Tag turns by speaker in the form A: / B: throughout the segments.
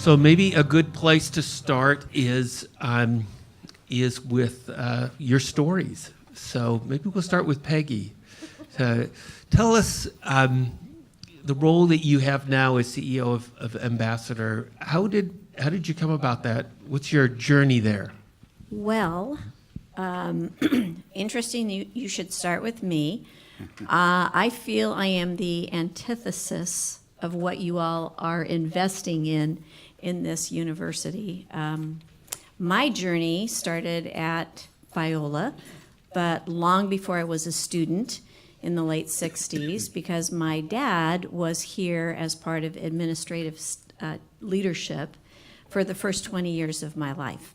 A: So maybe a good place to start is with your stories. So maybe we'll start with Peggy. Tell us the role that you have now as CEO of Ambassador. How did you come about that? What's your journey there?
B: Well, interesting. You should start with me. I feel I am the antithesis of what you all are investing in this university. My journey started at Biola, but long before I was a student in the late 60s, because my dad was here as part of administrative leadership for the first 20 years of my life.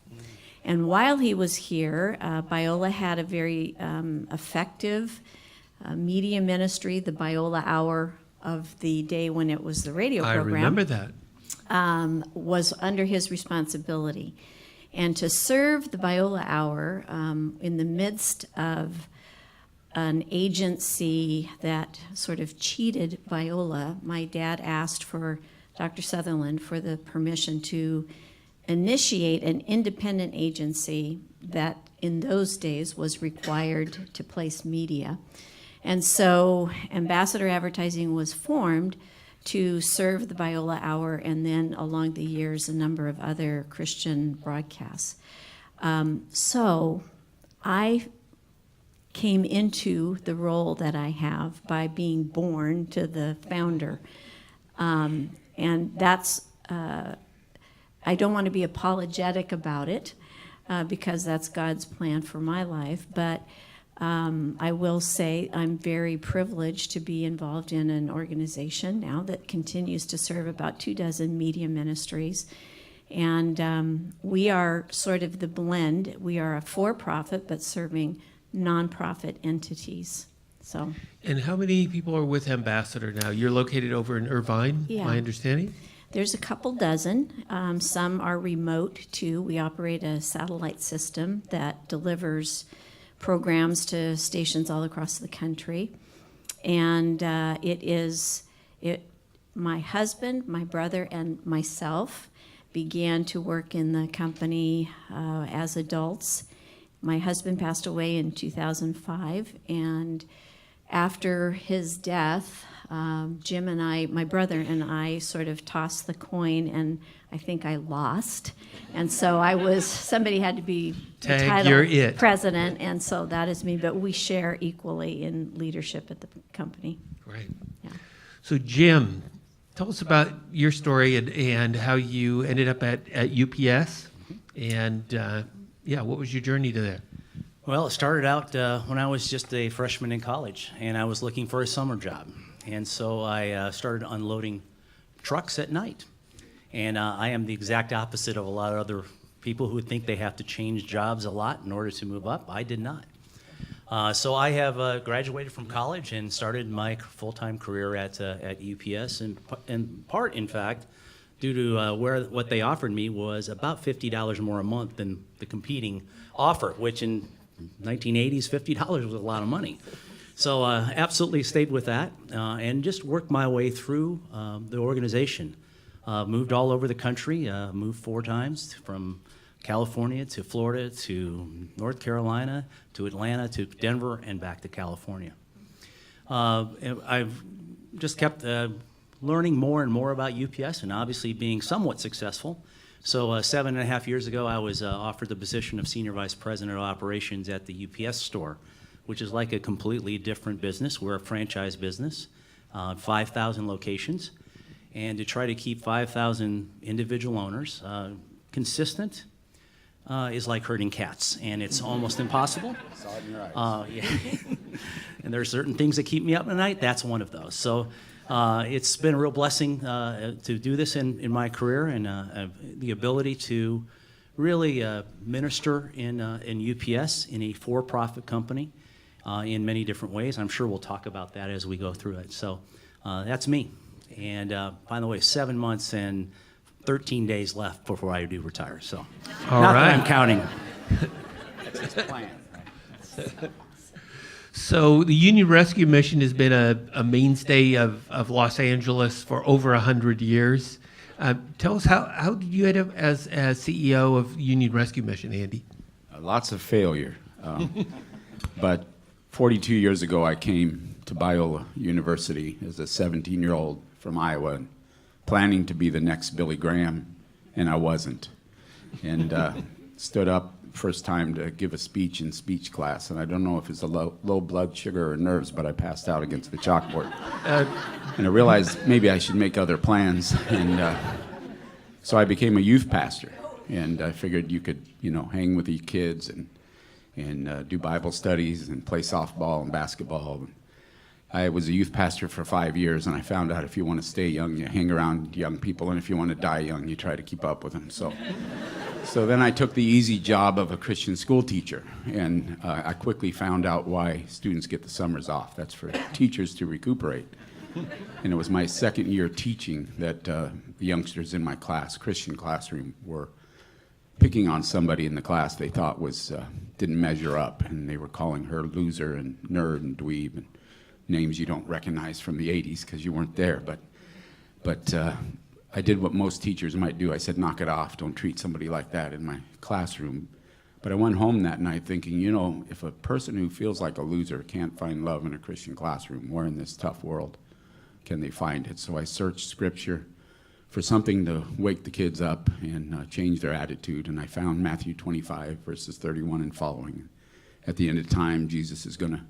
B: And while he was here, Biola had a very effective media ministry, the Biola Hour of the day when it was the radio program.
A: I remember that.
B: Was under his responsibility. And to serve the Biola Hour in the midst of an agency that sort of cheated Biola, my dad asked for Dr. Sutherland for the permission to initiate an independent agency that in those days was required to place media. And so Ambassador Advertising was formed to serve the Biola Hour, and then along the years, a number of other Christian broadcasts. So I came into the role that I have by being born to the founder. And that's, I don't want to be apologetic about it because that's God's plan for my life, but I will say I'm very privileged to be involved in an organization now that continues to serve about 24 media ministries. And we are sort of the blend. We are a for-profit, but serving nonprofit entities. So.
A: And how many people are with Ambassador now? You're located over in Irvine, my understanding?
B: There's a couple dozen. Some are remote, too. We operate a satellite system that delivers programs to stations all across the country. And my husband, my brother, and myself began to work in the company as adults. My husband passed away in 2005, and after his death, Jim and I, my brother and I, sort of tossed the coin, and I think I lost. And so somebody had to be the title president, and so that is me. But we share equally in leadership at the company.
A: Right.
B: Yeah.
A: So Jim, tell us about your story and how you ended up at UPS, and what was your journey to there?
C: Well, it started out when I was just a freshman in college, and I was looking for a summer job. And so I started unloading trucks at night. And I am the exact opposite of a lot of other people who think they have to change jobs a lot in order to move up. I did not. So I have graduated from college and started my full-time career at UPS, in part, in fact, due to what they offered me was about $50 more a month than the competing offer, which in 1980s, $50 was a lot of money. So absolutely stayed with that and just worked my way through the organization. Moved all over the country, moved 4 times from California to Florida to North Carolina to Atlanta to Denver and back to California. I've just kept learning more and more about UPS and obviously being somewhat successful. So 7.5 years ago, I was offered the position of Senior Vice President of Operations at the UPS store, which is like a completely different business. We're a franchise business, 5,000 locations. And to try to keep 5,000 individual owners consistent is like herding cats, and it's almost impossible.
D: Saw it in your eyes.
C: And there are certain things that keep me up at night. That's one of those. So it's been a real blessing to do this in my career, and the ability to really minister in UPS, in a for-profit company, in many different ways. I'm sure we'll talk about that as we go through it. So that's me. And by the way, 7 months and 13 days left before I do retire. So
A: all
C: not
A: right.
C: that I'm counting.
D: That's his plan.
A: So the Union Rescue Mission has been a mainstay of Los Angeles for over 100 years. Tell us how did you end up as CEO of Union Rescue Mission, Andy?
D: Lots of failure. But 42 years ago, I came to Biola University as a 17-year-old from Iowa, planning to be the next Billy Graham, and I wasn't. And stood up first time to give a speech in speech class, and I don't know if it's a low blood sugar or nerves, but I passed out against the chalkboard. And I realized maybe I should make other plans, and so I became a youth pastor. And I figured you could, hang with the kids and do Bible studies and play softball and basketball. I was a youth pastor for 5 years, and I found out if you want to stay young, you hang around young people, and if you want to die young, you try to keep up with them. So then I took the easy job of a Christian school teacher, and I quickly found out why students get the summers off. That's for teachers to recuperate. And it was my second year teaching that the youngsters in my class, Christian classroom, were picking on somebody in the class they thought was didn't measure up, and they were calling her loser and nerd and dweeb and names you don't recognize from the 80s because you weren't there. But I did what most teachers might do. I said, knock it off. Don't treat somebody like that in my classroom. But I went home that night thinking, if a person who feels like a loser can't find love in a Christian classroom, where in this tough world can they find it? So I searched Scripture for something to wake the kids up and change their attitude. And I found Matthew 25, verses 31 and following. At the end of time, Jesus is going to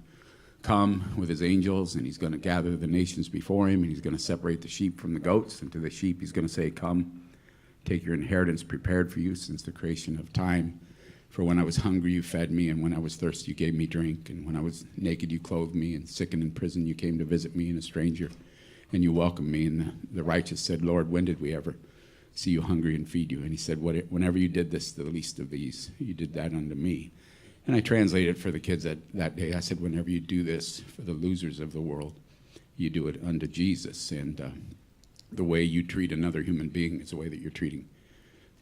D: come with his angels, and he's going to gather the nations before him, and he's going to separate the sheep from the goats. And to the sheep, he's going to say, come, take your inheritance prepared for you since the creation of time. For when I was hungry, you fed me, and when I was thirsty, you gave me drink. And when I was naked, you clothed me, and sick and in prison, you came to visit me, and a stranger, and you welcomed me. And the righteous said, Lord, when did we ever see you hungry and feed you? And he said, whenever you did this to the least of these, you did that unto me. And I translated for the kids that day. I said, whenever you do this for the losers of the world, you do it unto Jesus. And the way you treat another human being is the way that you're treating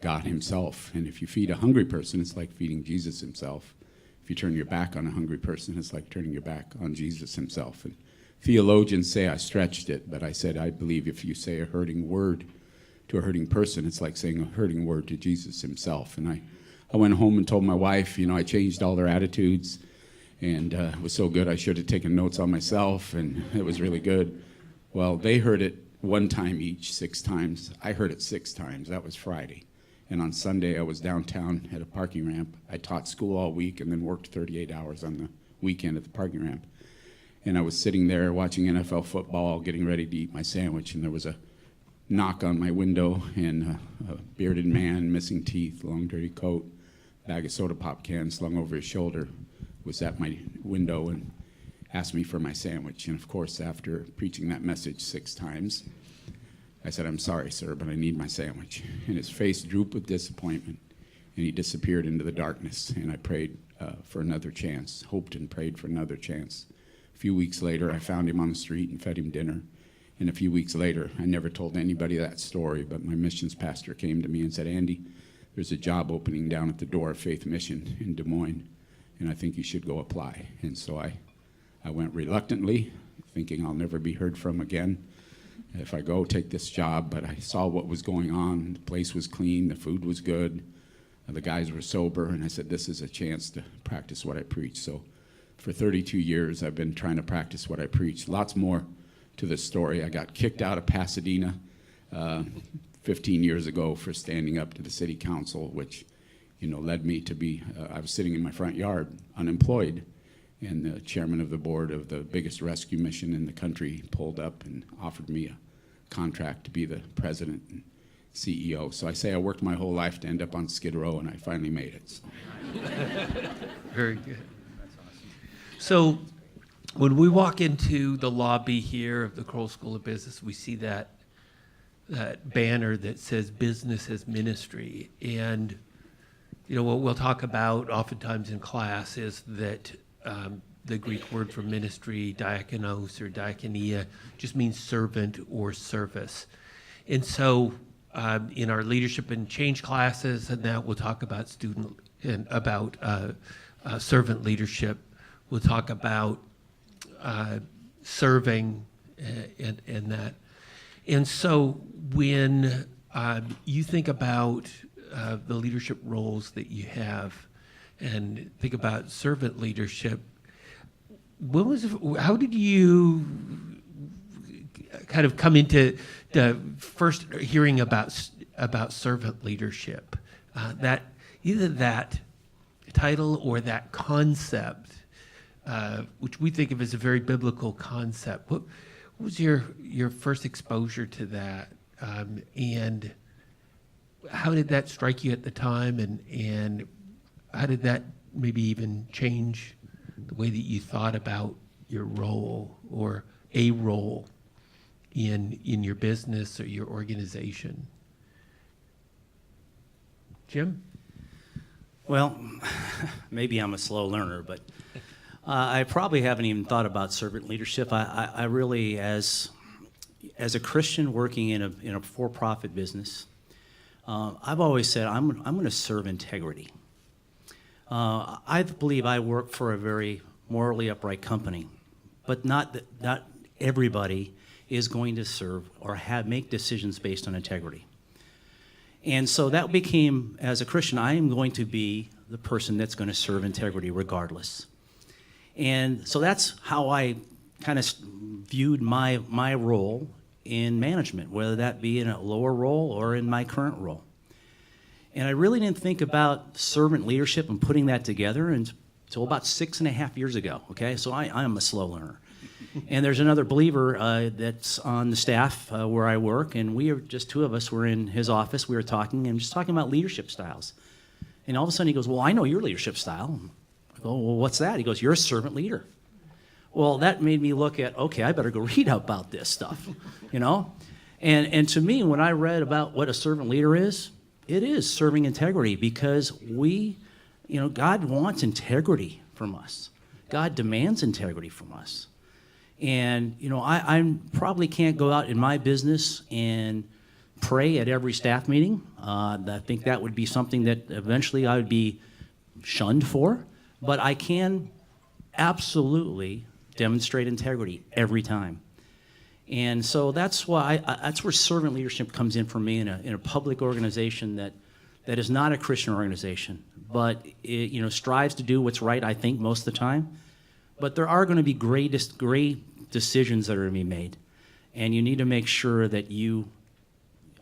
D: God himself. And if you feed a hungry person, it's like feeding Jesus himself. If you turn your back on a hungry person, it's like turning your back on Jesus himself. And theologians say I stretched it, but I said I believe if you say a hurting word to a hurting person, it's like saying a hurting word to Jesus himself. And I went home and told my wife, I changed all their attitudes, and it was so good I should have taken notes on myself, and it was really good. Well, they heard it one time each, 6 times. I heard it 6 times. That was Friday. And on Sunday, I was downtown at a parking ramp. I taught school all week and then worked 38 hours on the weekend at the parking ramp. And I was sitting there watching NFL football, getting ready to eat my sandwich, and there was a knock on my window, and a bearded man, missing teeth, long dirty coat, bag of soda pop cans slung over his shoulder, was at my window and asked me for my sandwich. And of course, after preaching that message 6 times, I said, I'm sorry, sir, but I need my sandwich. And his face drooped with disappointment, and he disappeared into the darkness. And I prayed for another chance, hoped and prayed for another chance. A few weeks later, I found him on the street and fed him dinner. And a few weeks later, I never told anybody that story, but my missions pastor came to me and said, Andy, there's a job opening down at the door of Faith Mission in Des Moines, and I think you should go apply. And so I went reluctantly, thinking I'll never be heard from again if I go take this job. But I saw what was going on. The place was clean, the food was good, the guys were sober, and I said, this is a chance to practice what I preach. So for 32 years, I've been trying to practice what I preach. Lots more to the story. I got kicked out of Pasadena 15 years ago for standing up to the city council, which, led me to be, I was sitting in my front yard, unemployed, and the chairman of the board of the biggest rescue mission in the country pulled up and offered me a contract to be the president and CEO. So I say I worked my whole life to end up on Skid Row, and I finally made it. So.
A: Very good. So when we walk into the lobby here of the Crowell School of Business, we see that banner that says business as ministry. And, what we'll talk about oftentimes in class is that the Greek word for ministry, diakonos or diakonia, just means servant or service. And so in our leadership and change classes, and now we'll talk about servant leadership. We'll talk about serving and that. And so when you think about the leadership roles that you have and think about servant leadership, how did you kind of come into the first hearing about servant leadership? That either that title or that concept, which we think of as a very biblical concept. What was your first exposure to that, and how did that strike you at the time, and how did that maybe even change the way that you thought about your role or a role in your business or your organization? Jim?
C: Well, maybe I'm a slow learner, but I probably haven't even thought about servant leadership. I really, as a Christian working in a for-profit business, I've always said I'm going to serve integrity. I believe I work for a very morally upright company, but not everybody is going to serve or make decisions based on integrity. And so that became, as a Christian, I am going to be the person that's going to serve integrity regardless. And so that's how I kind of viewed my role in management, whether that be in a lower role or in my current role. And I really didn't think about servant leadership and putting that together until about 6.5 years ago, okay? So I am a slow learner. And there's another believer that's on the staff where I work, and we are just two of us were in his office. We were talking and just talking about leadership styles. And all of a sudden he goes, well, I know your leadership style. I go, well, what's that? He goes, you're a servant leader. Well, that made me look at, okay, I better go read about this stuff, you know? And to me, when I read about what a servant leader is, it is serving integrity, because God wants integrity from us. God demands integrity from us. And, I probably can't go out in my business and pray at every staff meeting. I think that would be something that eventually I would be shunned for. But I can absolutely demonstrate integrity every time. And so that's why that's where servant leadership comes in for me in a public organization that is not a Christian organization, but it strives to do what's right, I think, most of the time. But there are going to be great decisions that are going to be made, and you need to make sure that you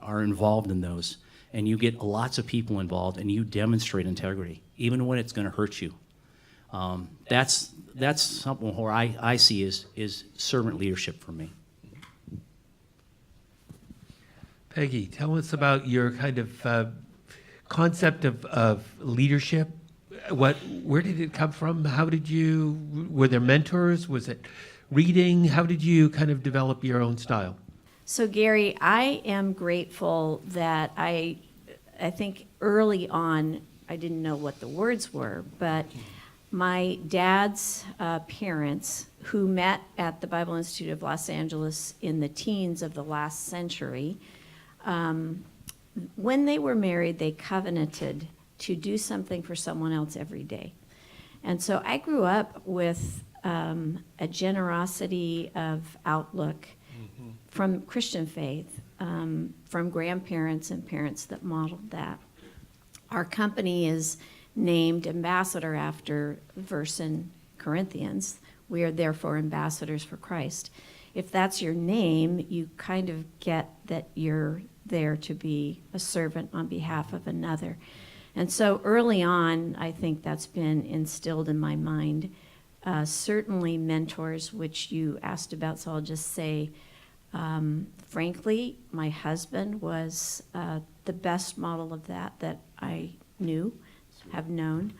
C: are involved in those, and you get lots of people involved, and you demonstrate integrity, even when it's going to hurt you. That's something where I see is servant leadership for me.
A: Peggy, tell us about your kind of concept of leadership. Where did it come from? Were there mentors? Was it reading? How did you kind of develop your own style?
B: So Gary, I am grateful that I think early on, I didn't know what the words were, but my dad's parents, who met at the Bible Institute of Los Angeles in the teens of the last century, when they were married, they covenanted to do something for someone else every day. And so I grew up with a generosity of outlook from Christian faith, from grandparents and parents that modeled that. Our company is named ambassador after the verse in Corinthians. We are therefore ambassadors for Christ. If that's your name, you kind of get that you're there to be a servant on behalf of another. And so early on, I think that's been instilled in my mind. Certainly mentors, which you asked about, so I'll just say, frankly, my husband was the best model of that I have known.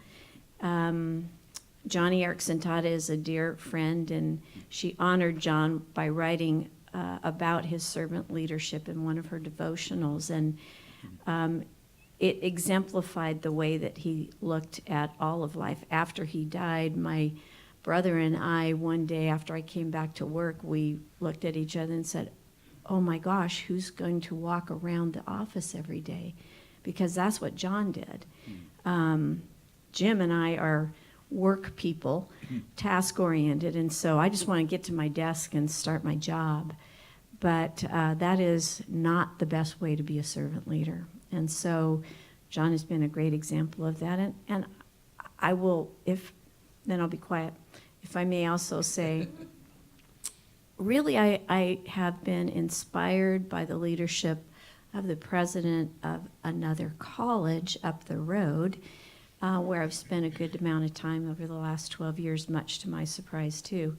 B: Joni Erickson Tada is a dear friend, and she honored John by writing about his servant leadership in one of her devotionals, and it exemplified the way that he looked at all of life. After he died, my brother and I, one day after I came back to work, we looked at each other and said, oh my gosh, who's going to walk around the office every day? Because that's what John did. Jim and I are work people, task-oriented, and so I just want to get to my desk and start my job. but that is not the best way to be a servant leader. And so John has been a great example of that. And I will, then I'll be quiet. If I may also say, really, I have been inspired by the leadership of the president of another college up the road, where I've spent a good amount of time over the last 12 years, much to my surprise too.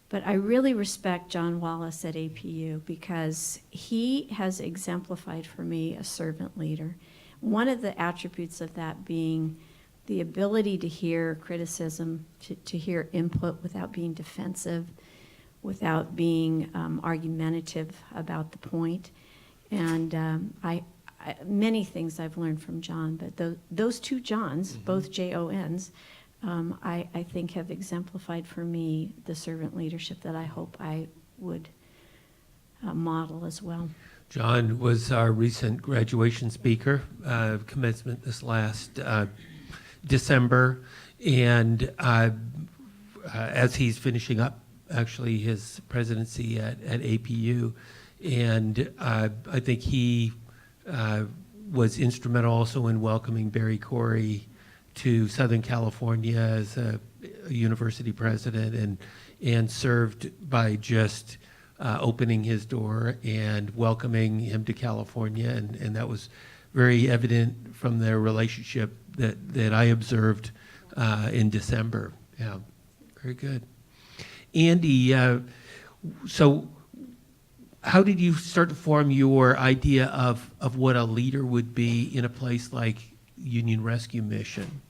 B: But I really respect John Wallace at APU because he has exemplified for me a servant leader. One of the attributes of that being the ability to hear criticism, to hear input without being defensive, without being argumentative about the point. And many things I've learned from John, but those two Johns, both Jons, I think have exemplified for me the servant leadership that I hope I would model as well.
A: John was our recent graduation speaker, commencement this last December, and as he's finishing up actually his presidency at APU, and I think he was instrumental also in welcoming Barry Corey to Southern California as a university president, and served by just opening his door and welcoming him to California, and that was very evident from their relationship that I observed in December. Yeah, very good. Andy, so how did you start to form your idea of what a leader would be in a place like Union Rescue Mission,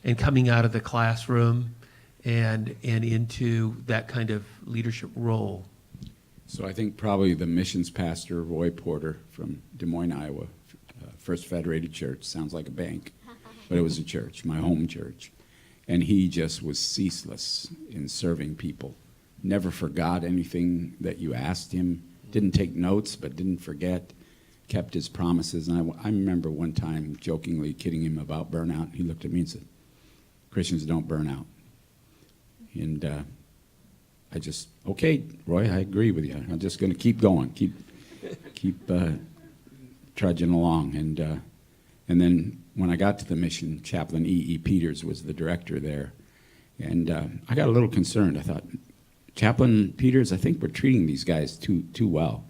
A: and coming out of the classroom and into that kind of leadership role?
D: So I think probably the missions pastor, Roy Porter from Des Moines, Iowa, First Federated Church, sounds like a bank, but it was a church, my home church. And he just was ceaseless in serving people. Never forgot anything that you asked him, didn't take notes, but didn't forget, kept his promises. And I remember one time jokingly kidding him about burnout. He looked at me and said, "Christians don't burn out." And I just, okay, Roy, I agree with you. I'm just going to keep going, keep trudging along. And then when I got to the mission, Chaplain E.E. Peters was the director there. And I got a little concerned. I thought, Chaplain Peters, I think we're treating these guys too well.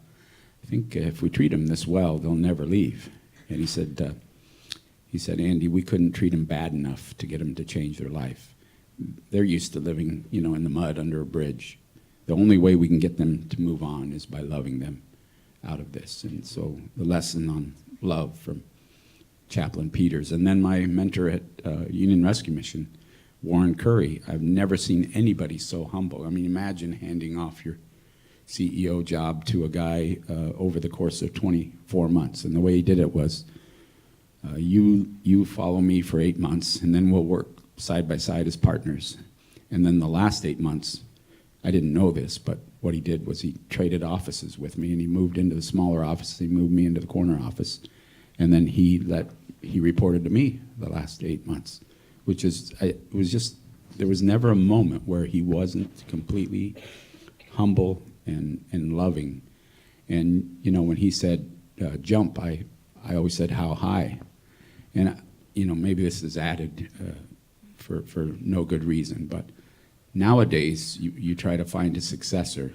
D: I think if we treat them this well, they'll never leave. And he said, Andy, we couldn't treat them bad enough to get them to change their life. They're used to living, in the mud under a bridge. The only way we can get them to move on is by loving them out of this. And so the lesson on love from Chaplain Peters. And then my mentor at Union Rescue Mission, Warren Curry. I've never seen anybody so humble. I mean, imagine handing off your CEO job to a guy over the course of 24 months. And the way he did it was, you follow me for 8 months, and then we'll work side by side as partners. And then the last 8 months, I didn't know this, but what he did was he traded offices with me, and he moved into the smaller office. He moved me into the corner office. And then he reported to me the last 8 months, which is, there was never a moment where he wasn't completely humble and loving. And, when he said, jump, I always said, how high? And, maybe this is added for no good reason, but nowadays you try to find a successor,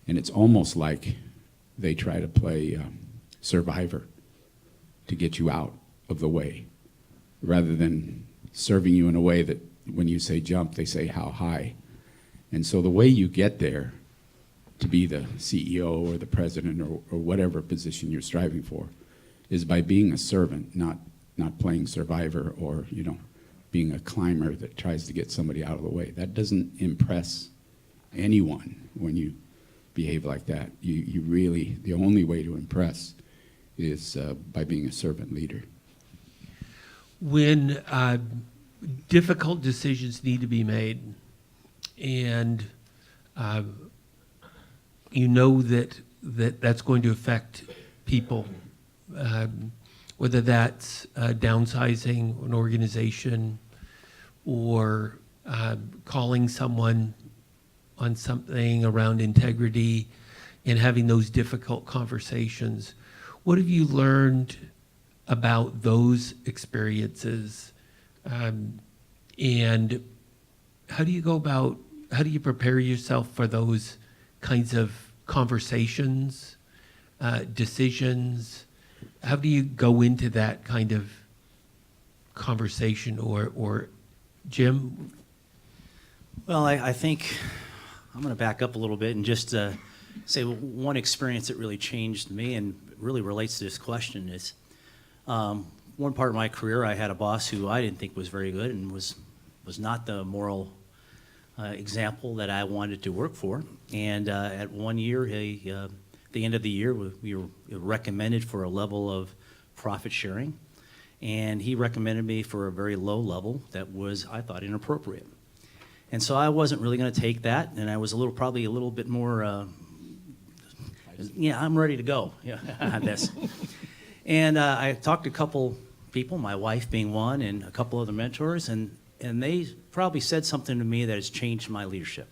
D: and it's almost like they try to play Survivor to get you out of the way, rather than serving you in a way that when you say jump, they say how high. And so the way you get there to be the CEO or the president or whatever position you're striving for is by being a servant, not playing Survivor or, being a climber that tries to get somebody out of the way. That doesn't impress anyone when you behave like that. You really, the only way to impress is by being a servant leader.
A: When difficult decisions need to be made, and that's going to affect people, whether that's downsizing an organization or calling someone on something around integrity, and having those difficult conversations. What have you learned about those experiences? And how do you prepare yourself for those kinds of conversations, decisions? How do you go into that kind of conversation, or Jim?
C: Well, I think I'm going to back up a little bit and just say one experience that really changed me and really relates to this question is one part of my career I had a boss who I didn't think was very good and was not the moral example that I wanted to work for. And at one year, at the end of the year, we were recommended for a level of profit sharing. And he recommended me for a very low level that was, I thought, inappropriate. And so I wasn't really going to take that, and I was probably a little bit more, I'm ready to go on this. And I talked to a couple people, my wife being one, and a couple other mentors, and they probably said something to me that has changed my leadership.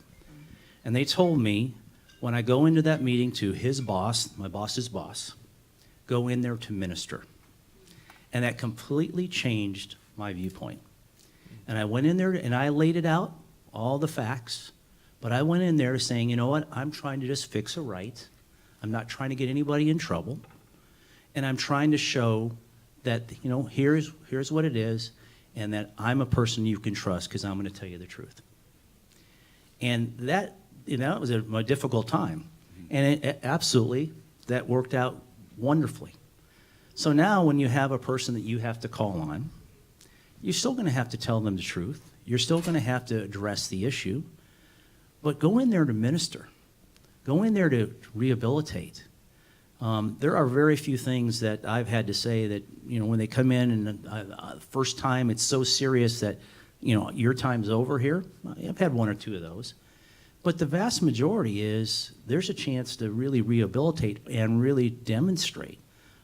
C: And they told me, when I go into that meeting to his boss, my boss's boss, go in there to minister. And that completely changed my viewpoint. And I went in there and I laid it out, all the facts, but I went in there saying, you know what, I'm trying to just fix a right. I'm not trying to get anybody in trouble. And I'm trying to show that, here's what it is, and that I'm a person you can trust because I'm going to tell you the truth. And that, it was a difficult time. And absolutely, that worked out wonderfully. So now when you have a person that you have to call on, you're still going to have to tell them the truth. You're still going to have to address the issue. But go in there to minister. Go in there to rehabilitate. There are very few things that I've had to say that, when they come in and first time it's so serious that, your time's over here. I've had one or two of those. But the vast majority is there's a chance to really rehabilitate and really demonstrate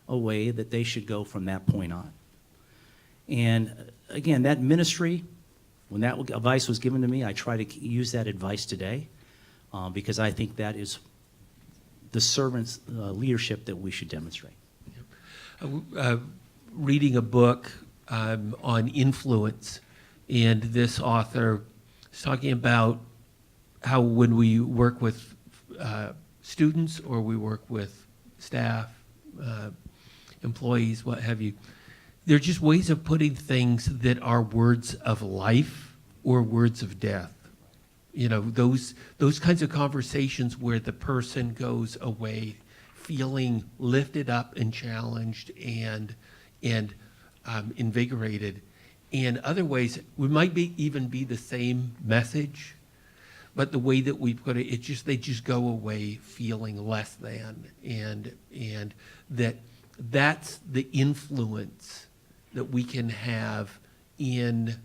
C: a way that they should go from that point on. And again, that ministry, when that advice was given to me, I try to use that advice today because I think that is the servant's leadership that we should demonstrate.
A: Reading a book on influence, and this author is talking about how when we work with students or we work with staff, employees, what have you, they're just ways of putting things that are words of life or words of death. Those kinds of conversations where the person goes away feeling lifted up and challenged and invigorated. And other ways, we might even be the same message, but the way that we put it, they just go away feeling less than, and that's the influence that we can have in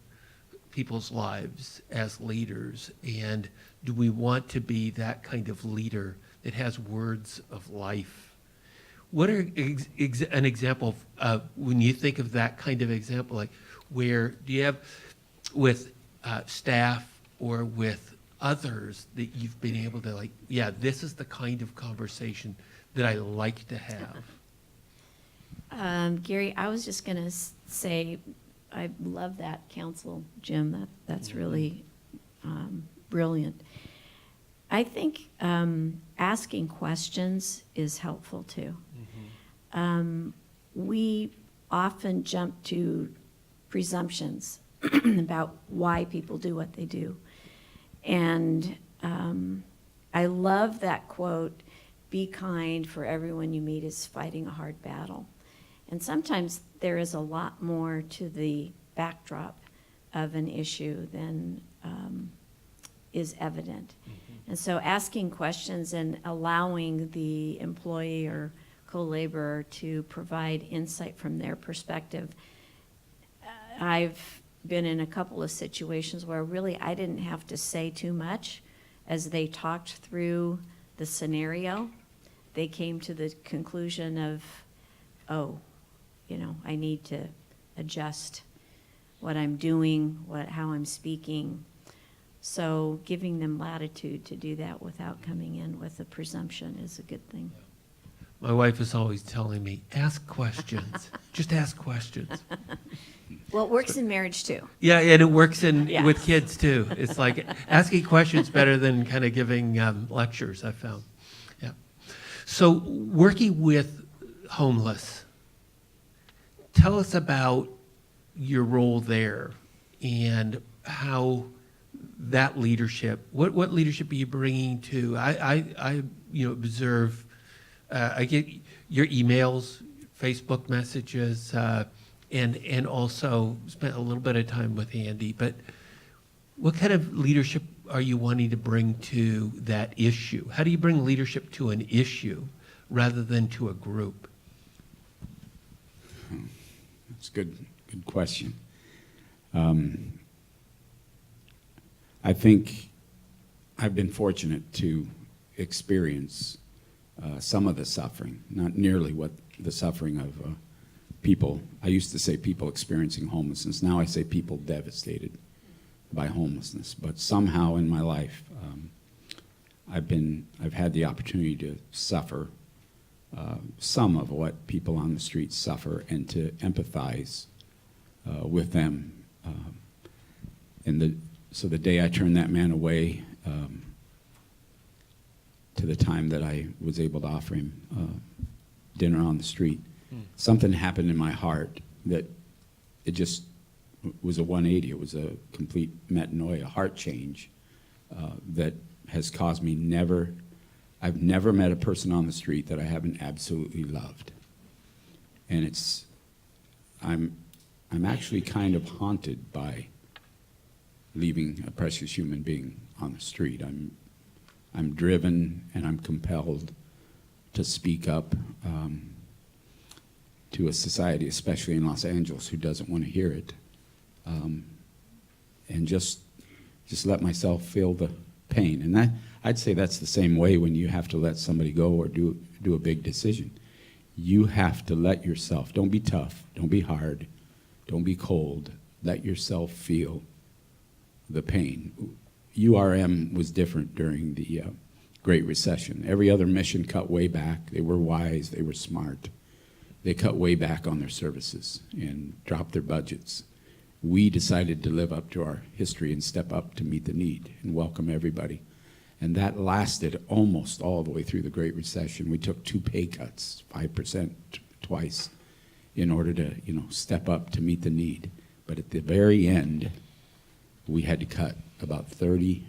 A: people's lives as leaders. And do we want to be that kind of leader that has words of life? What are an example of when you think of that kind of example, like where do you have with staff or with others that you've been able to this is the kind of conversation that I like to have?
B: Gary, I was just going to say, I love that counsel, Jim. That's really brilliant. I think asking questions is helpful too. We often jump to presumptions about why people do what they do. And I love that quote, "Be kind, for everyone you meet is fighting a hard battle." And sometimes there is a lot more to the backdrop of an issue than is evident. And so asking questions and allowing the employee or co-laborer to provide insight from their perspective. I've been in a couple of situations where really I didn't have to say too much as they talked through the scenario. They came to the conclusion of, I need to adjust what I'm doing, how I'm speaking. So giving them latitude to do that without coming in with a presumption is a good thing.
A: My wife is always telling me, ask questions. Just ask questions.
B: Well, it works in marriage too.
A: Yeah, and it works
B: Yeah.
A: with kids too. It's like asking questions better than kind of giving lectures, I found. Yeah. So working with homeless, tell us about your role there and how that leadership, what leadership are you bringing to, I observe, I get your emails, Facebook messages, and also spent a little bit of time with Andy, but what kind of leadership are you wanting to bring to that issue? How do you bring leadership to an issue rather than to a group?
D: That's a good question. I think I've been fortunate to experience some of the suffering, not nearly what the suffering of people. I used to say people experiencing homelessness. Now I say people devastated by homelessness. But somehow in my life, I've had the opportunity to suffer some of what people on the streets suffer and to empathize with them. So the day I turned that man away, to the time that I was able to offer him dinner on the street, something happened in my heart that it just was a 180. It was a complete metanoia, a heart change that has caused me I've never met a person on the street that I haven't absolutely loved. And I'm actually kind of haunted by leaving a precious human being on the street. I'm driven and I'm compelled to speak up to a society, especially in Los Angeles, who doesn't want to hear it, and just let myself feel the pain. And I'd say that's the same way when you have to let somebody go or do a big decision. You have to let yourself, don't be tough, don't be hard, don't be cold, let yourself feel the pain. URM was different during the Great Recession. Every other mission cut way back. They were wise, they were smart. They cut way back on their services and dropped their budgets. We decided to live up to our history and step up to meet the need and welcome everybody. And that lasted almost all the way through the Great Recession. We took 2 pay cuts, 5% twice, in order to, step up to meet the need. But at the very end, we had to cut about 30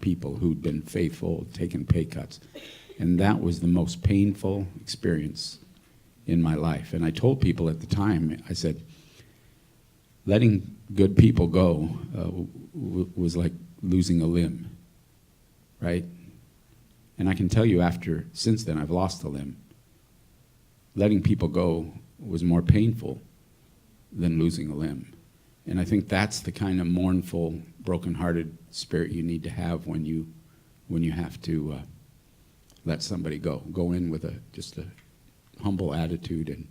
D: people who'd been faithful, taken pay cuts. And that was the most painful experience in my life. And I told people at the time, I said, letting good people go was like losing a limb, right? And I can tell you since then, I've lost a limb. Letting people go was more painful than losing a limb. And I think that's the kind of mournful, brokenhearted spirit you need to have when you have to let somebody go. Go in with just a humble attitude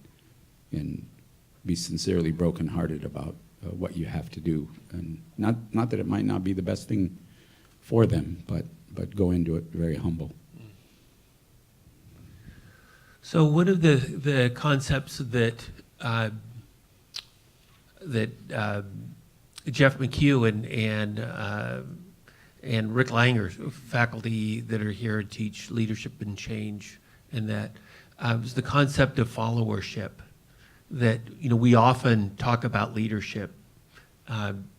D: and be sincerely brokenhearted about what you have to do. And not that it might not be the best thing for them, but go into it very humble.
A: So one of the concepts that Jeff McHugh and Rick Langer, faculty that are here to teach leadership and change, and that is the concept of followership. That we often talk about leadership,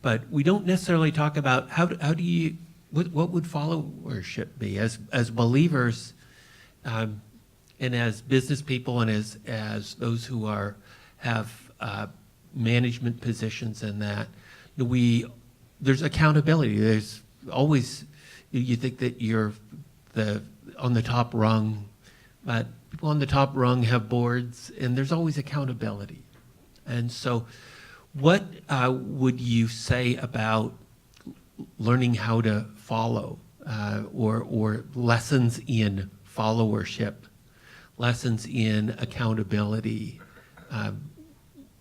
A: but we don't necessarily talk about how do you what would followership be as believers, and as business people, and as those who have management positions, and that there's accountability. There's always, you think that you're on the top rung, but people on the top rung have boards, and there's always accountability. And so what would you say about learning how to follow, or lessons in followership, lessons in accountability?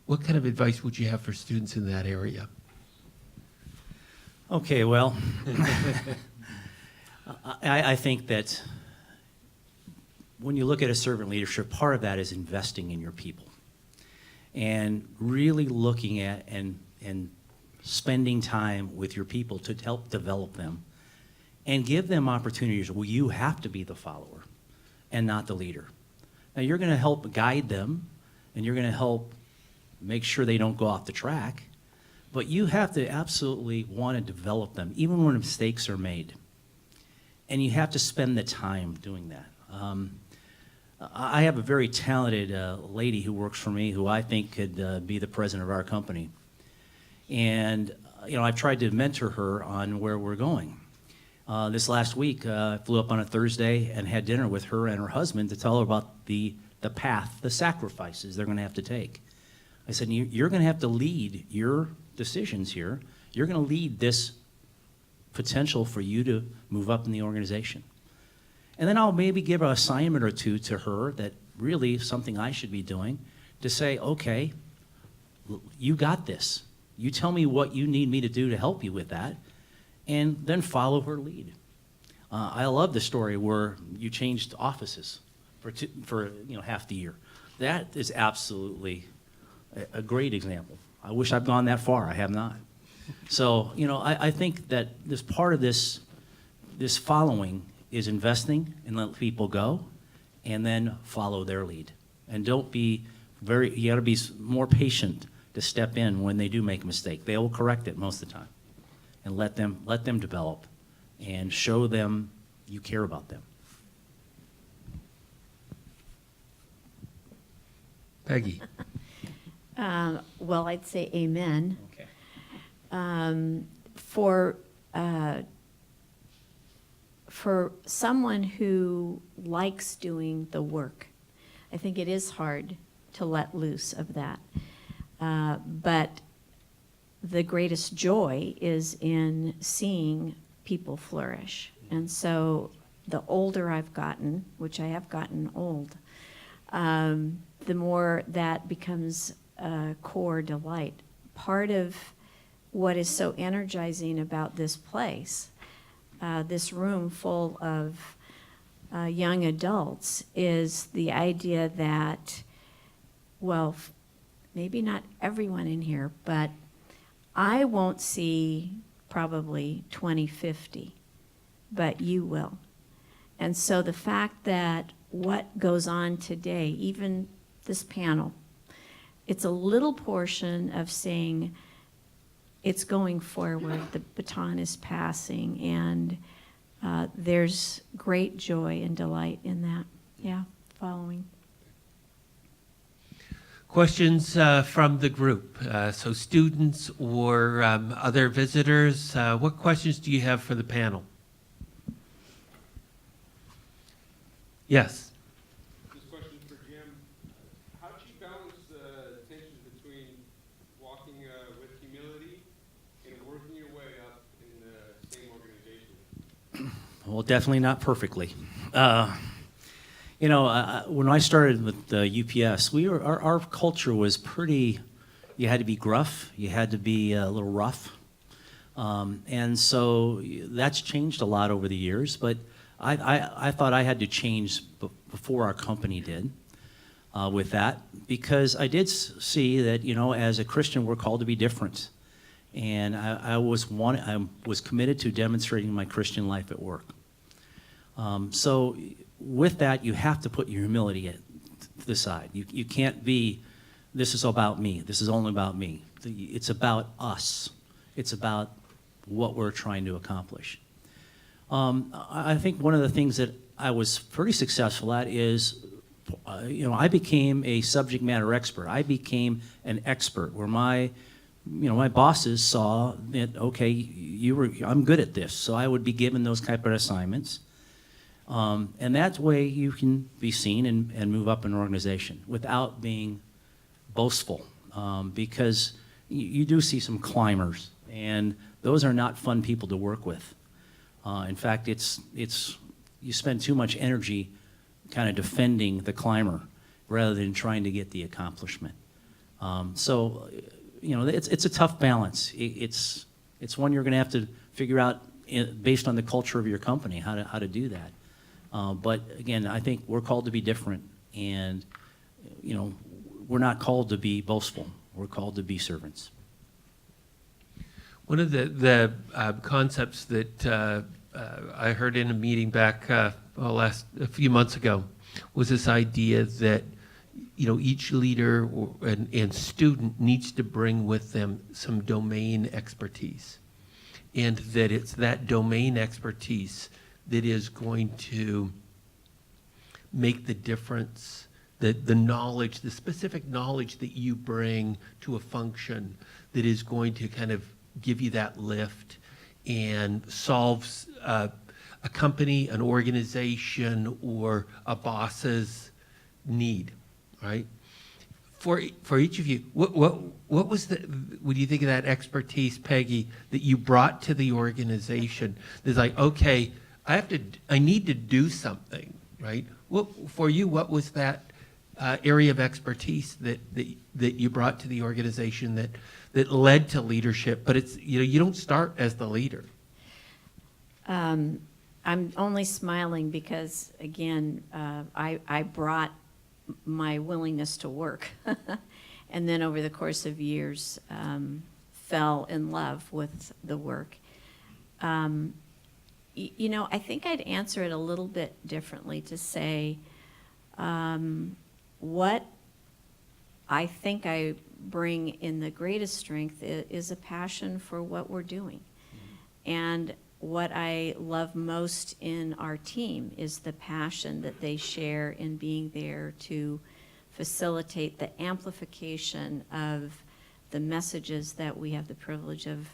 A: What kind of advice would you have for students in that area?
C: Okay, well, I think that when you look at a servant leadership, part of that is investing in your people and really looking at and spending time with your people to help develop them and give them opportunities where you have to be the follower and not the leader. Now, you're going to help guide them and you're going to help make sure they don't go off the track, but you have to absolutely want to develop them, even when mistakes are made. And you have to spend the time doing that. I have a very talented lady who works for me who I think could be the president of our company. And, I've tried to mentor her on where we're going. This last week, I flew up on a Thursday and had dinner with her and her husband to tell her about the path, the sacrifices they're going to have to take. I said, you're going to have to lead your decisions here. You're going to lead this potential for you to move up in the organization. And then I'll maybe give an assignment or two to her that really is something I should be doing to say, okay, you got this. You tell me what you need me to do to help you with that, and then follow her lead. I love the story where you changed offices for half the year. That is absolutely a great example. I wish I'd gone that far. I have not. So, I think that this part of this following is investing and let people go and then follow their lead. And don't be you gotta be more patient to step in when they do make a mistake. They will correct it most of the time. And let them develop and show them you care about them.
A: Peggy.
B: Well, I'd say amen.
C: Okay.
B: For someone who likes doing the work, I think it is hard to let loose of that. But the greatest joy is in seeing people flourish. And so the older I've gotten, which I have gotten old, the more that becomes a core delight. Part of what is so energizing about this place, this room full of young adults, is the idea that, well, maybe not everyone in here, but I won't see probably 2050, but you will. And so the fact that what goes on today, even this panel, it's a little portion of saying it's going forward, the baton is passing, and there's great joy and delight in that. Yeah, following.
A: Questions from the group, so students or other visitors. What questions do you have for the panel? Yes.
E: This question is for Jim. How do you balance the tension between walking with humility and working your way up in the same organization?
C: Well, definitely not perfectly. When I started with UPS, our culture was pretty. You had to be gruff. You had to be a little rough, and so that's changed a lot over the years. But I thought I had to change before our company did with that, because I did see that as a Christian we're called to be different, and I was committed to demonstrating my Christian life at work. So with that, you have to put your humility to the side. You can't be, this is about me. This is only about me. It's about us. It's about what we're trying to accomplish. I think one of the things that I was pretty successful at is, I became a subject matter expert. I became an expert where my bosses saw that, okay, I'm good at this. So I would be given those type of assignments. And that way you can be seen and move up an organization without being boastful, because you do see some climbers, and those are not fun people to work with. In fact, you spend too much energy kind of defending the climber rather than trying to get the accomplishment. So it's a tough balance. It's one you're going to have to figure out based on the culture of your company, how to do that. But again, I think we're called to be different, and we're not called to be boastful. We're called to be servants.
A: One of the concepts that I heard in a meeting back a few months ago was this idea that each leader and student needs to bring with them some domain expertise, and that it's that domain expertise that is going to make the difference. The knowledge, the specific knowledge that you bring to a function that is going to kind of give you that lift and solves a company, an organization, or a boss's need, right? For each of you, what was what do you think of that expertise, Peggy, that you brought to the organization? That's like, okay, I need to do something, right? For you, what was that area of expertise that you brought to the organization that led to leadership? But it's you don't start as the leader.
B: I'm only smiling because, again, I brought my willingness to work, and then over the course of years, fell in love with the work. I think I'd answer it a little bit differently to say, what I think I bring in the greatest strength is a passion for what we're doing. And what I love most in our team is the passion that they share in being there to facilitate the amplification of the messages that we have the privilege of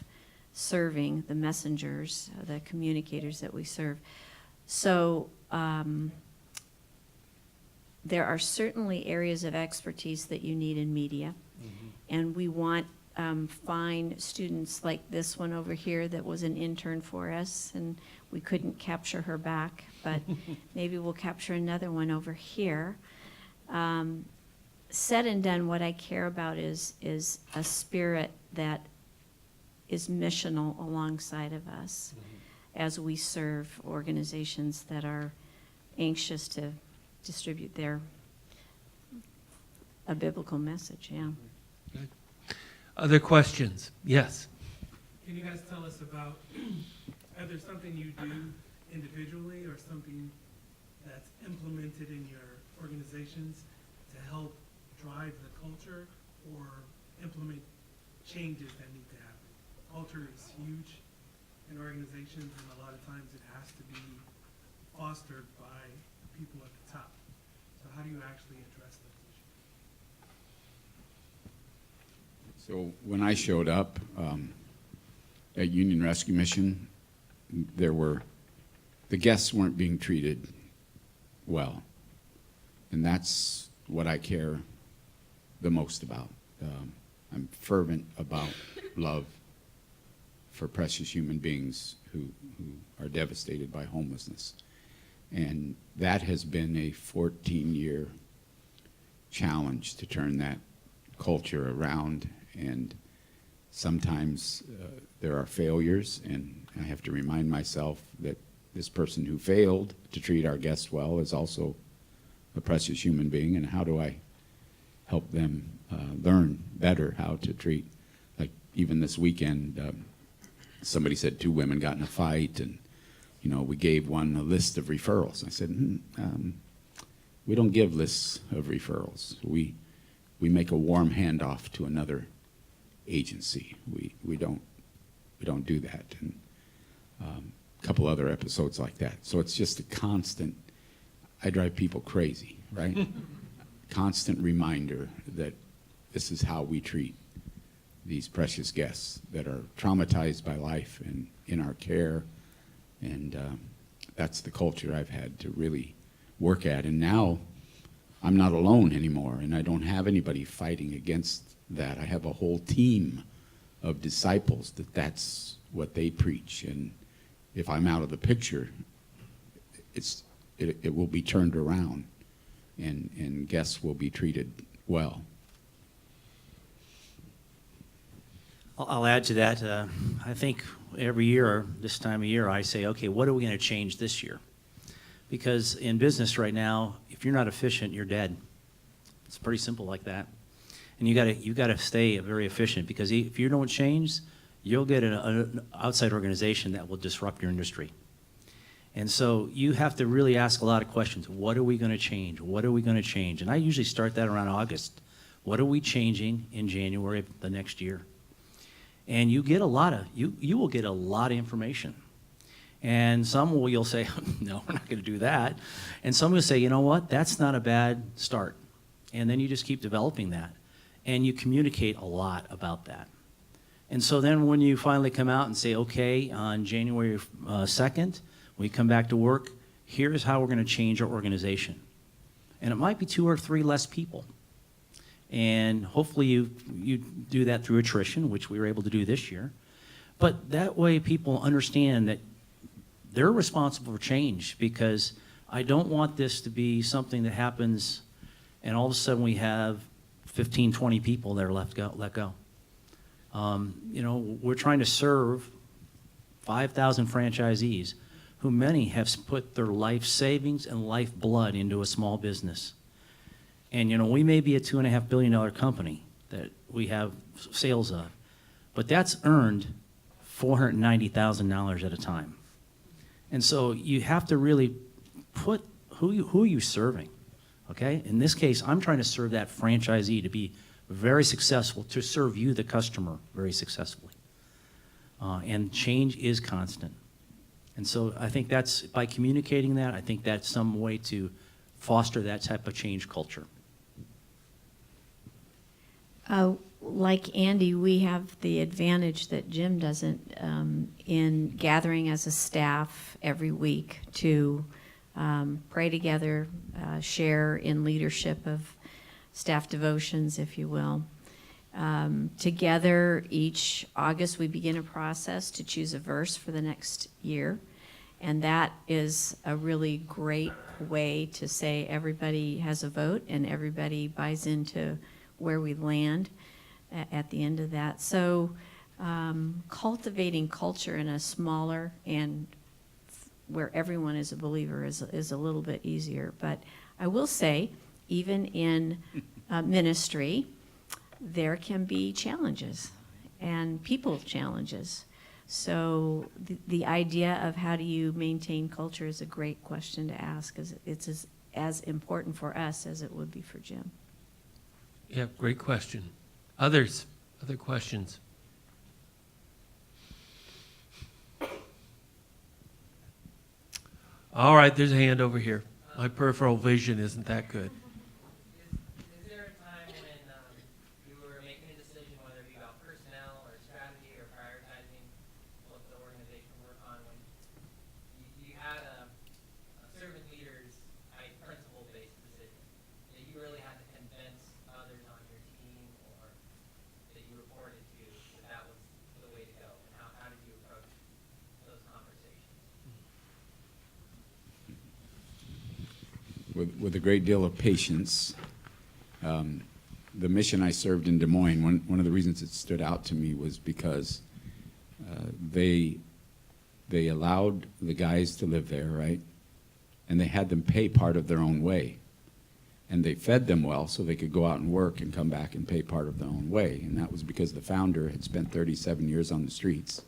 B: serving, the messengers, the communicators that we serve. So there are certainly areas of expertise that you need in media, and we want fine students like this one over here that was an intern for us, and we couldn't capture her back, but maybe we'll capture another one over here. Said and done, what I care about is a spirit that is missional alongside of us as we serve organizations that are anxious to distribute a biblical message, yeah.
A: Good. Other questions? Yes.
F: Can you guys tell us about either something you do individually or something that's implemented in your organizations to help drive the culture or implement changes that need to happen? Culture is huge in organizations, and a lot of times it has to be fostered by people at the top. So how do you actually address those issues?
D: So when I showed up at Union Rescue Mission, the guests weren't being treated well, and that's what I care the most about. I'm fervent about love for precious human beings who are devastated by homelessness, and that has been a 14-year challenge to turn that culture around. And sometimes there are failures, and I have to remind myself that this person who failed to treat our guests well is also a precious human being, and how do I help them learn better how to treat? Like even this weekend, somebody said 2 women got in a fight, and we gave one a list of referrals. I said, we don't give lists of referrals. We make a warm handoff to another agency. We don't do that, and a couple other episodes like that. So it's just a constant. I drive people crazy, right? Constant reminder that this is how we treat these precious guests that are traumatized by life and in our care, and that's the culture I've had to really work at. And now I'm not alone anymore, and I don't have anybody fighting against that. I have a whole team of disciples that's what they preach, and if I'm out of the picture, it will be turned around, and guests will be treated well.
C: I'll add to that. I think every year, this time of year, I say, okay, what are we going to change this year? Because in business right now, if you're not efficient, you're dead. It's pretty simple like that. And you got to stay very efficient, because if you don't change, you'll get an outside organization that will disrupt your industry. And so you have to really ask a lot of questions. What are we going to change? What are we going to change? And I usually start that around August. What are we changing in January of the next year? And you get a lot of, you will get a lot of information. And some will, you'll say, no, we're not going to do that. And some will say, you know what, that's not a bad start. And then you just keep developing that. And you communicate a lot about that. And so then when you finally come out and say, okay, on January 2nd, we come back to work, here's how we're going to change our organization. And it might be 2 or 3 less people. And hopefully you do that through attrition, which we were able to do this year. But that way people understand that they're responsible for change, because I don't want this to be something that happens and all of a sudden we have 15, 20 people that are let go. We're trying to serve 5,000 franchisees who many have put their life savings and life blood into a small business. And, we may be a $2.5 billion company that we have sales of, but that's earned $490,000 at a time. And so you have to really put who are you serving, okay? In this case, I'm trying to serve that franchisee to be very successful, to serve you, the customer, very successfully. And change is constant. And so I think that's, by communicating that, I think that's some way to foster that type of change culture.
B: Like Andy, we have the advantage that Jim doesn't in gathering as a staff every week to pray together, share in leadership of staff devotions, if you will. Together, each August, we begin a process to choose a verse for the next year. And that is a really great way to say everybody has a vote and everybody buys into where we land at the end of that. So cultivating culture in a smaller and where everyone is a believer is a little bit easier. But I will say, even in ministry, there can be challenges and people challenges. So the idea of how do you maintain culture is a great question to ask, because it's as important for us as it would be for Jim.
A: Yeah, great question. Other questions? All right, there's a hand over here. My peripheral vision isn't that good.
G: Is there a time when you were making a decision, whether it be about personnel or strategy or prioritizing what the organization work on, when you had a servant leader's principle-based decision that you really had to convince others on your team or that you reported to that was the way to go? And how did you approach those conversations?
D: With a great deal of patience. The mission I served in Des Moines, one of the reasons it stood out to me was because they allowed the guys to live there, right? And they had them pay part of their own way. And they fed them well so they could go out and work and come back and pay part of their own way. And that was because the founder had spent 37 years on the streets.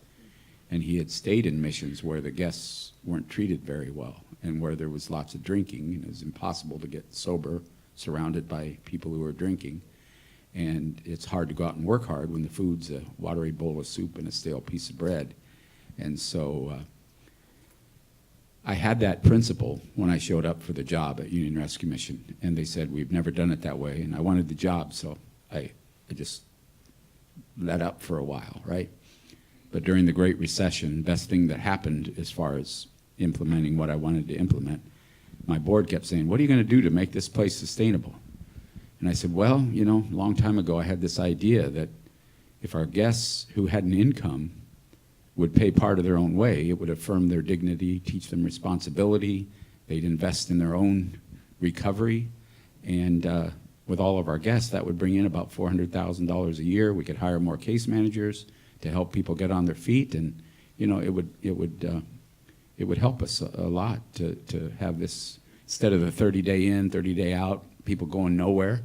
D: And he had stayed in missions where the guests weren't treated very well and where there was lots of drinking, and it was impossible to get sober surrounded by people who were drinking. And it's hard to go out and work hard when the food's a watery bowl of soup and a stale piece of bread. And so I had that principle when I showed up for the job at Union Rescue Mission. And they said, we've never done it that way. And I wanted the job, so I just let up for a while, right? But during the Great Recession, best thing that happened as far as implementing what I wanted to implement, my board kept saying, what are you going to do to make this place sustainable? And I said, well, a long time ago I had this idea that if our guests who had an income would pay part of their own way, it would affirm their dignity, teach them responsibility, they'd invest in their own recovery, and with all of our guests, that would bring in about $400,000 a year. We could hire more case managers, to help people get on their feet, and you know, it would help us a lot to have this, instead of the 30-day in, 30-day out, people going nowhere.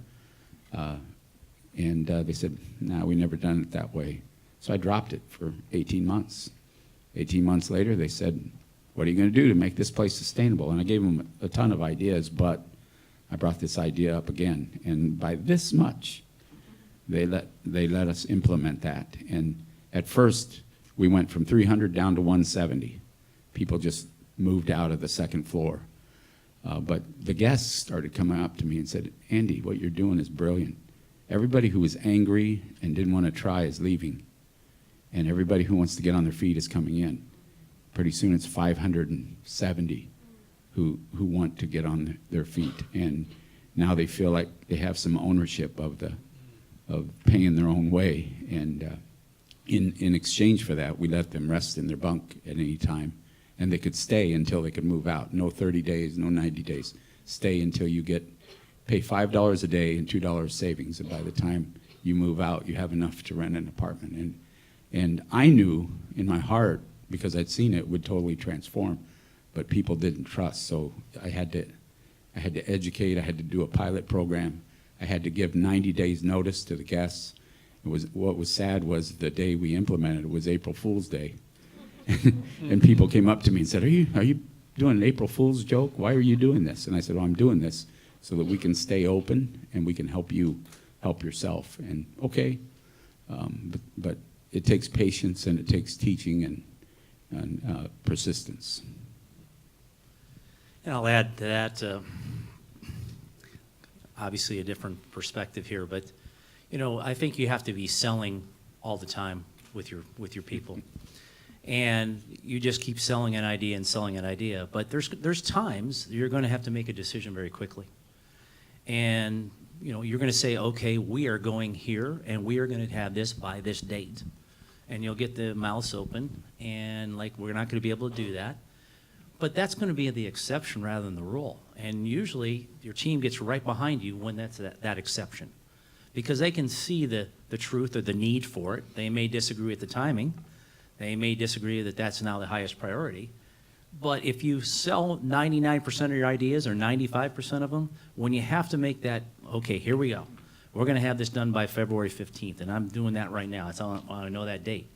D: And they said, "No, we never done it that way." So I dropped it for 18 months. 18 months later, they said, "What are you going to do to make this place sustainable?" And I gave them a ton of ideas, but I brought this idea up again. And by this much, they let us implement that. And at first, we went from 300 down to 170. People just moved out of the second floor. But the guests started coming up to me and said, "Andy, what you're doing is brilliant. Everybody who was angry and didn't want to try is leaving. And everybody who wants to get on their feet is coming in." Pretty soon it's 570 who want to get on their feet. And now they feel like they have some ownership of paying their own way. And in exchange for that, we let them rest in their bunk at any time. And they could stay until they could move out. No 30 days, no 90 days. Stay until you pay $5 a day and $2 savings. And by the time you move out, you have enough to rent an apartment. And I knew in my heart, because I'd seen it, would totally transform, but people didn't trust. So I had to educate. I had to do a pilot program. I had to give 90 days notice to the guests. What was sad was the day we implemented it was April Fool's Day. And people came up to me and said, are you doing an April Fool's joke? Why are you doing this? And I said, "Well, I'm doing this so that we can stay open and we can help you help yourself." And okay, but it takes patience and it takes teaching and persistence.
C: And I'll add to that, obviously a different perspective here, but you know, I think you have to be selling all the time with your people. And you just keep selling an idea and selling an idea. But there's times you're going to have to make a decision very quickly. And you know, you're going to say, "Okay, we are going here, and we are going to have this by this date." And you'll get the mouths open, and like, we're not going to be able to do that. But that's going to be the exception rather than the rule. And usually your team gets right behind you when that's that exception, because they can see the truth or the need for it. They may disagree with the timing. They may disagree that that's now the highest priority. But if you sell 99% of your ideas or 95% of them, when you have to make that, "Okay, here we go. We're going to have this done by February 15th, and I'm doing that right now. That's how I know that date."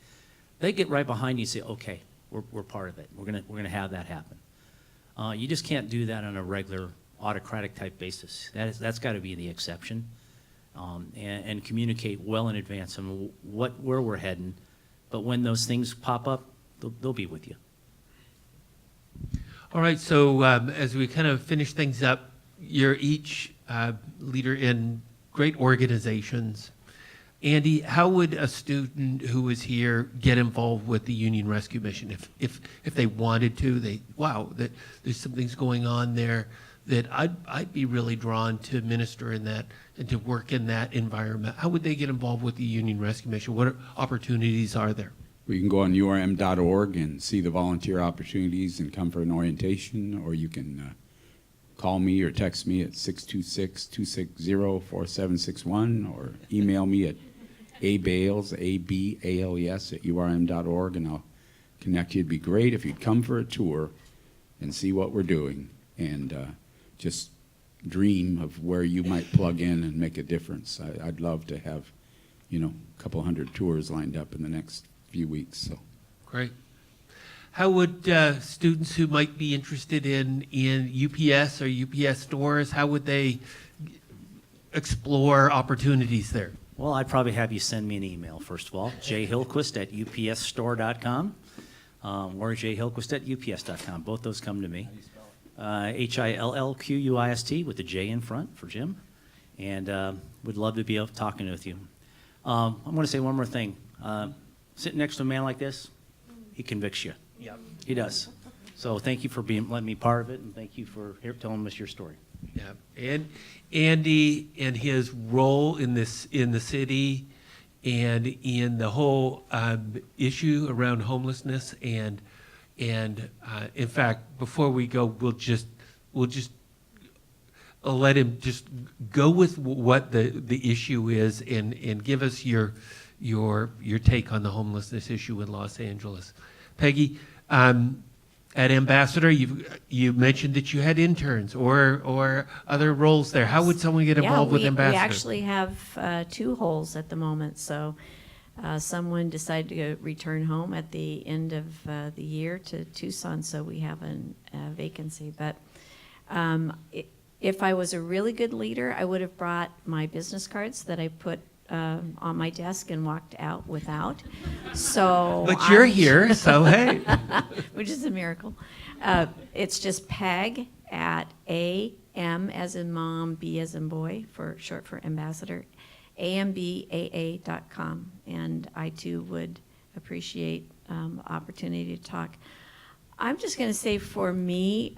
C: They get right behind you and say, "Okay, we're part of it. We're going to have that happen." You just can't do that on a regular autocratic type basis. That's got to be the exception, and communicate well in advance on where we're heading. But when those things pop up, they'll be with you.
A: All right, so as we kind of finish things up, you're each leader in great organizations. Andy, how would a student who was here get involved with the Union Rescue Mission if they wanted to? That there's some things going on there that I'd be really drawn to minister in that and to work in that environment. How would they get involved with the Union Rescue Mission? What opportunities are there?
D: Well, you can go on urm.org and see the volunteer opportunities and come for an orientation, or you can call me or text me at 626-260-4761, or email me at abales, A-B-A-L-E-S, at urm.org, and I'll connect you. It'd be great if you'd come for a tour and see what we're doing, and just dream of where you might plug in and make a difference. I'd love to have, a couple hundred tours lined up in the next few weeks. So
A: great. How would students who might be interested in UPS or UPS stores, how would they explore opportunities there?
C: Well, I'd probably have you send me an email, first of all, jhillquist@upsstore.com, or jhillquist@ups.com. Both those come to me. Hillquist with the J in front for Jim, and would love to be talking with you. I'm going to say one more thing. Sitting next to a man like this, he convicts you.
A: Yep.
C: He does. So thank you for letting me part of it, and thank you for telling us your story.
A: Yeah, and Andy and his role in the city and in the whole issue around homelessness, and in fact, before we go, we'll just let him just go with what the issue is and give us your your take on the homelessness issue in Los Angeles. Peggy, at Ambassador, you mentioned that you had interns or other roles there. How would someone get involved with Ambassador?
B: We actually have 2 holes at the moment. So someone decided to return home at the end of the year to Tucson, so we have a vacancy. But if I was a really good leader, I would have brought my business cards that I put on my desk and walked out without. So,
A: But you're here, so hey.
B: which is a miracle. It's just Peg at AM as in mom, B as in boy, for short for ambassador, ambaa.com. And I too would appreciate opportunity to talk. I'm just going to say for me,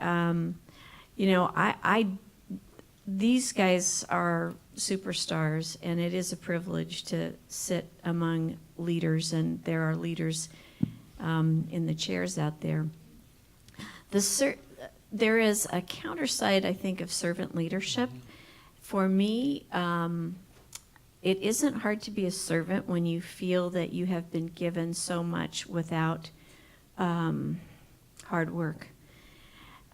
B: these guys are superstars, and it is a privilege to sit among leaders, and there are leaders in the chairs out there. There is a counterside, I think, of servant leadership. For me, it isn't hard to be a servant when you feel that you have been given so much without hard work.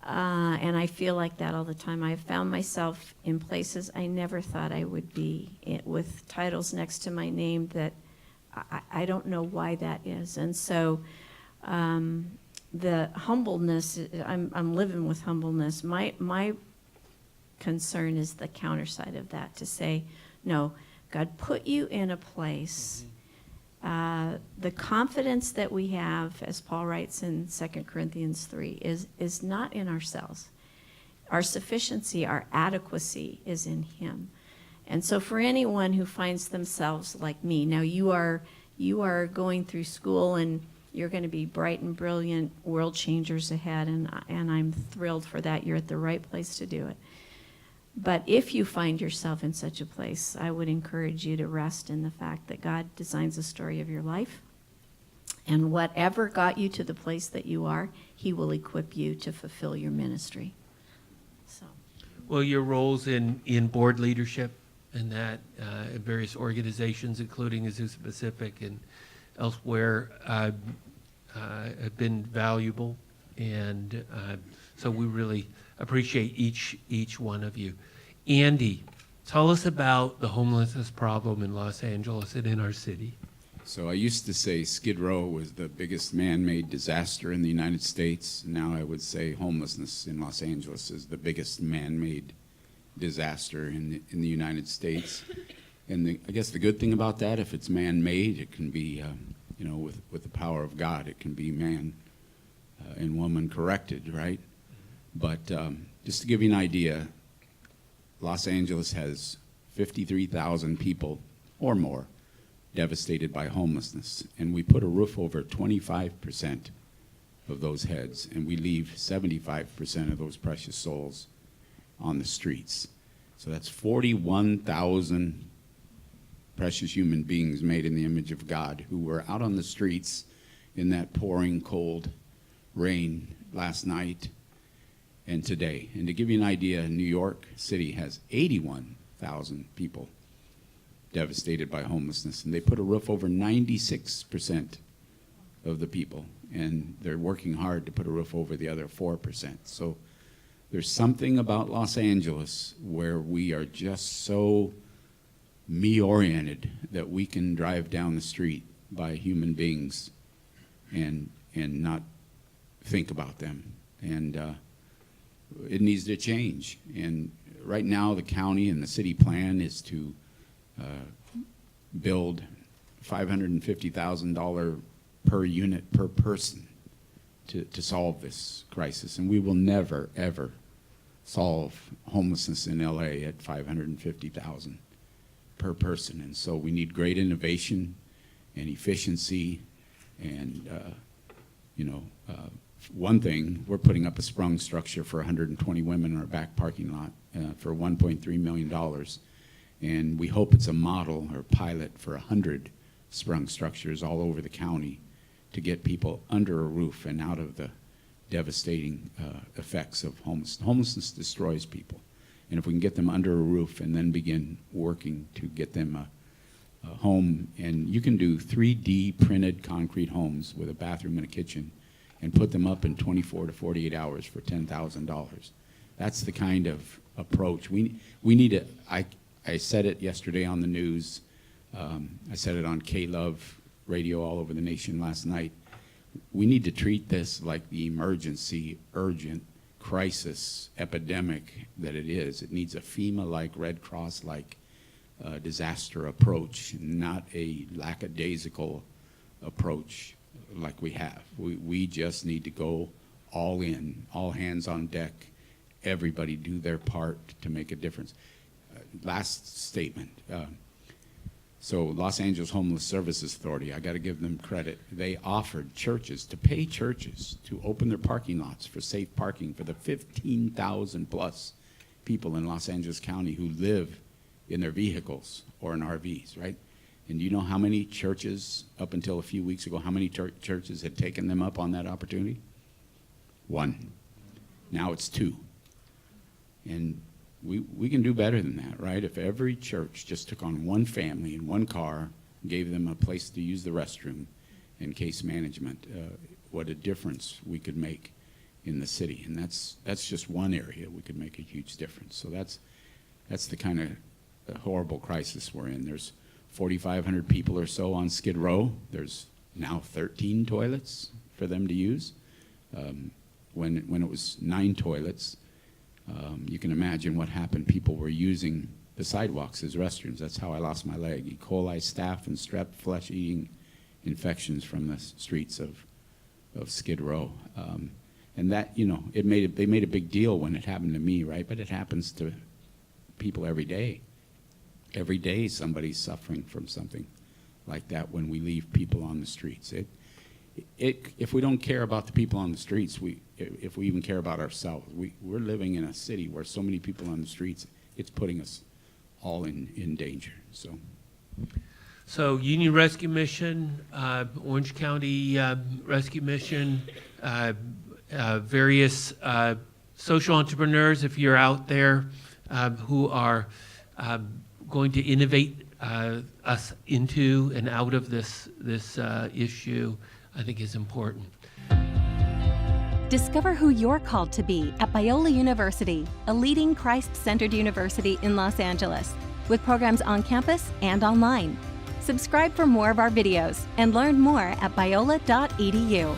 B: And I feel like that all the time. I've found myself in places I never thought I would be, with titles next to my name that I don't know why that is. And so the humbleness, I'm living with humbleness. My concern is the counterside of that, to say, no, God put you in a place. The confidence that we have, as Paul writes in 2 Corinthians 3, is not in ourselves. Our sufficiency, our adequacy is in Him. And so for anyone who finds themselves like me, now you are going through school and you're going to be bright and brilliant world changers ahead, and I'm thrilled for that. You're at the right place to do it. But if you find yourself in such a place, I would encourage you to rest in the fact that God designs the story of your life. And whatever got you to the place that you are, He will equip you to fulfill your ministry. So,
A: Well, your roles in board leadership and that in various organizations, including Azusa Pacific and elsewhere, have been valuable. And so we really appreciate each one of you. Andy, tell us about the homelessness problem in Los Angeles and in our city.
D: So I used to say Skid Row was the biggest man-made disaster in the United States. Now I would say homelessness in Los Angeles is the biggest man-made disaster in the United States. And I guess the good thing about that, if it's man-made, it can be, with the power of God, it can be man and woman corrected, right? But just to give you an idea, Los Angeles has 53,000 people or more devastated by homelessness. And we put a roof over 25% of those heads, and we leave 75% of those precious souls on the streets. So that's 41,000 precious human beings made in the image of God who were out on the streets in that pouring cold rain last night and today. And to give you an idea, New York City has 81,000 people devastated by homelessness, and they put a roof over 96% of the people, and they're working hard to put a roof over the other 4%. So there's something about Los Angeles where we are just so me-oriented that we can drive down the street by human beings and not think about them. And it needs to change. And right now, the county and the city plan is to build $550,000 per unit per person to solve this crisis. And we will never, ever solve homelessness in LA at $550,000 per person. And so we need great innovation and efficiency. And, one thing, we're putting up a sprung structure for 120 women in our back parking lot for $1.3 million. And we hope it's a model or pilot for 100 sprung structures all over the county to get people under a roof and out of the devastating effects of homelessness. Homelessness destroys people. And if we can get them under a roof and then begin working to get them home, and you can do 3D printed concrete homes with a bathroom and a kitchen and put them up in 24 to 48 hours for $10,000. That's the kind of approach. We need to, I said it yesterday on the news. I said it on K-Love radio all over the nation last night. We need to treat this like the emergency, urgent crisis epidemic that it is. It needs a FEMA-like, Red Cross-like disaster approach, not a lackadaisical approach like we have. We just need to go all in, all hands on deck, everybody do their part to make a difference. Last statement. So Los Angeles Homeless Services Authority, I got to give them credit. They offered churches to pay churches to open their parking lots for safe parking for the 15,000 plus people in Los Angeles County who live in their vehicles or in RVs, right? And do you know how many churches, up until a few weeks ago, how many churches had taken them up on that opportunity? 1. Now it's 2. And we can do better than that, right? If every church just took on one family in one car, gave them a place to use the restroom and case management, what a difference we could make in the city. And that's just one area we could make a huge difference. So that's the kind of horrible crisis we're in. There's 4,500 people or so on Skid Row. There's now 13 toilets for them to use. When it was 9 toilets, you can imagine what happened. People were using the sidewalks as restrooms. That's how I lost my leg. E. coli, staph, and strep flesh-eating infections from the streets of Skid Row. And that, you know, they made a big deal when it happened to me, right? But it happens to people every day. Every day somebody's suffering from something like that when we leave people on the streets. If we don't care about the people on the streets, if we even care about ourselves, we're living in a city where so many people on the streets, it's putting us all in danger. So
A: Union Rescue Mission, Orange County Rescue Mission, various social entrepreneurs, if you're out there, who are going to innovate us into and out of this issue, I think is important.
H: Discover who you're called to be at Biola University, a leading Christ-centered university in Los Angeles, with programs on campus and online. Subscribe for more of our videos and learn more at biola.edu.